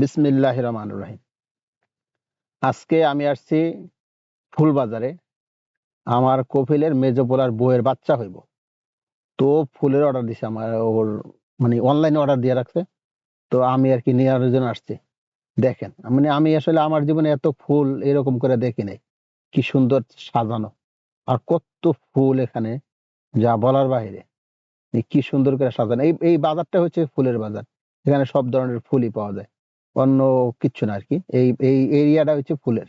বিসমিল্লাহির রহমানির রহিম। আজকে আমি আসছি ফুল বাজারে। আমার কফিলের মেজো পোলার বউয়ের বাচ্চা হইব। তো ফুলের অর্ডার দিছে আমার ওর, মানে অনলাইনে অর্ডার দিয়ে রাখছে। তো আমি আর কি নেওয়ার জন্য আসছি। দেখেন, মানে আমি আসলে আমার জীবনে এত ফুল এরকম করে দেখি নাই। কি সুন্দর সাজানো, আর কত ফুল এখানে, যা বলার বাইরে। কি সুন্দর করে সাজানো। এই এই বাজারটা হচ্ছে ফুলের বাজার। এখানে সব ধরনের ফুলই পাওয়া যায়, অন্য কিচ্ছু না আর কি। এই এই এরিয়াটা হচ্ছে ফুলের।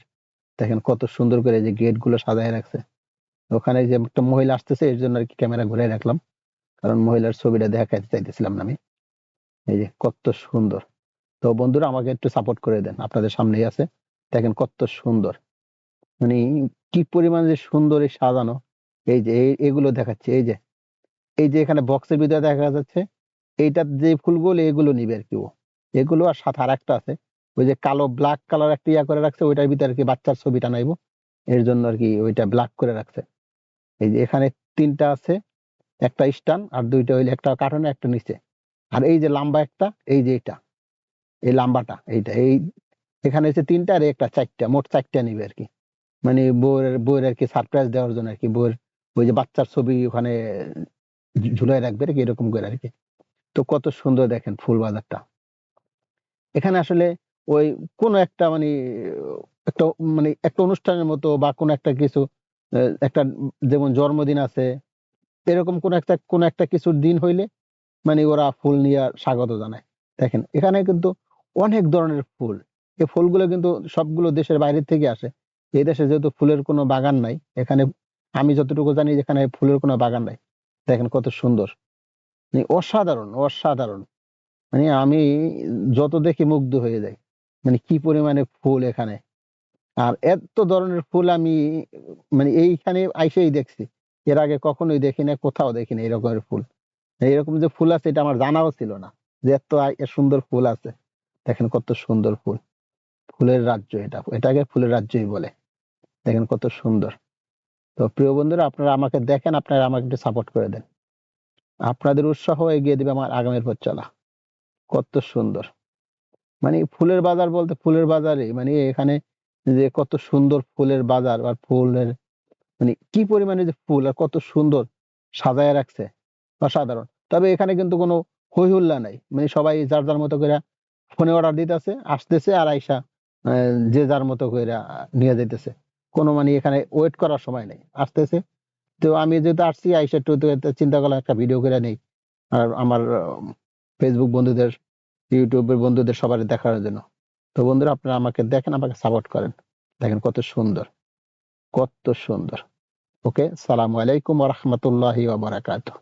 দেখেন কত সুন্দর করে যে গেট গুলো সাজায় রাখছে। ওখানে যে একটা মহিলা আসতেছে, এর জন্য আর কি ক্যামেরা ঘুরে রাখলাম, কারণ মহিলার ছবিটা দেখাতে চাইতেছিলাম না আমি। এই যে কত সুন্দর। তো বন্ধুরা, আমাকে একটু সাপোর্ট করে দেন, আপনাদের সামনেই আছে। দেখেন কত সুন্দর, মানে কি পরিমাণ যে সুন্দর এই সাজানো। এই যে এগুলো দেখাচ্ছে, এই যে এখানে বক্সের ভিতরে দেখা যাচ্ছে। এইটার যে ফুলগুলো, এগুলো নিবে আর কি ও। এগুলো আর সাথে আর একটা আছে, ওই যে কালো ব্ল্যাক কালার একটা ইয়া করে রাখছে, ওইটার ভিতরে আর কি বাচ্চার ছবি টানাইবো। এর জন্য আর কি ওইটা ব্ল্যাক করে রাখছে। এই যে এখানে তিনটা আছে, একটা স্টান আর দুইটা হইলে, একটা কার্টুনে একটা নিচে। আর এই যে লম্বা একটা, এই যে এটা, এই লম্বাটা এইটা, এই এখানে হচ্ছে তিনটা আর একটা চারটা, মোট চারটা নিবে আর কি। মানে বউয়ের বউয়ের আর কি সারপ্রাইজ দেওয়ার জন্য আর কি। বউয়ের ওই যে বাচ্চার ছবি ওখানে ঝুলাই রাখবে আর কি, এরকম করে আর কি। তো কত সুন্দর দেখেন ফুল বাজারটা। এখানে আসলে ওই কোন একটা মানে একটা, মানে একটা অনুষ্ঠানের মতো বা কোন একটা কিছু, একটা যেমন জন্মদিন আছে, এরকম কোন একটা কিছুর দিন হইলে মানে ওরা ফুল নিয়ে স্বাগত জানায়। দেখেন এখানে কিন্তু অনেক ধরনের ফুল। এই ফুলগুলো কিন্তু সবগুলো দেশের বাইরে থেকে আসে। এই দেশে যেহেতু ফুলের কোনো বাগান নাই এখানে, আমি যতটুকু জানি যেখানে ফুলের কোনো বাগান নাই। দেখেন কত সুন্দর, মানে অসাধারণ অসাধারণ। মানে আমি যত দেখি মুগ্ধ হয়ে যাই, মানে কি পরিমাণে ফুল এখানে। আর এত ধরনের ফুল আমি মানে এইখানে আইসেই দেখছি। এর আগে কখনোই দেখি না, কোথাও দেখি না এরকমের ফুল। এরকম যে ফুল আছে এটা আমার জানাও ছিল না, যে এত সুন্দর ফুল আছে। দেখেন কত সুন্দর ফুল। ফুলের রাজ্য এটা, এটাকে ফুলের রাজ্যই বলে। দেখেন কত সুন্দর। তো প্রিয় বন্ধুরা, আপনারা আমাকে দেখেন, আপনারা আমাকে একটু সাপোর্ট করে দেন। আপনাদের উৎসাহ এগিয়ে দিবে আমার আগামীর পথ চলা। কত সুন্দর, মানে ফুলের বাজার বলতে ফুলের বাজারে, মানে এখানে যে কত সুন্দর ফুলের বাজার আর ফুলের, মানে কি পরিমাণে যে ফুল আর কত সুন্দর সাজায় রাখছে, অসাধারণ। তবে এখানে কিন্তু কোনো হই হুল্লা নাই, মানে সবাই যার যার মতো করে ফোনে অর্ডার দিতেছে, আসতেছে আর আইসা যে যার মতো করে নিয়ে যাইতেছে। কোনো মানে এখানে ওয়েট করার সময় নেই, আসতেছে। তো আমি যেহেতু আসছি, আইসা একটু তো চিন্তা করলাম একটা ভিডিও করে নেই, আর আমার ফেসবুক বন্ধুদের, ইউটিউবের বন্ধুদের সবার দেখার জন্য। তো বন্ধুরা, আপনারা আমাকে দেখেন, আমাকে সাপোর্ট করেন। দেখেন কত সুন্দর, কত সুন্দর। ওকে, সালামু আলাইকুম ওয়া রাহমাতুল্লাহি ওয়া বারাকাতুহু।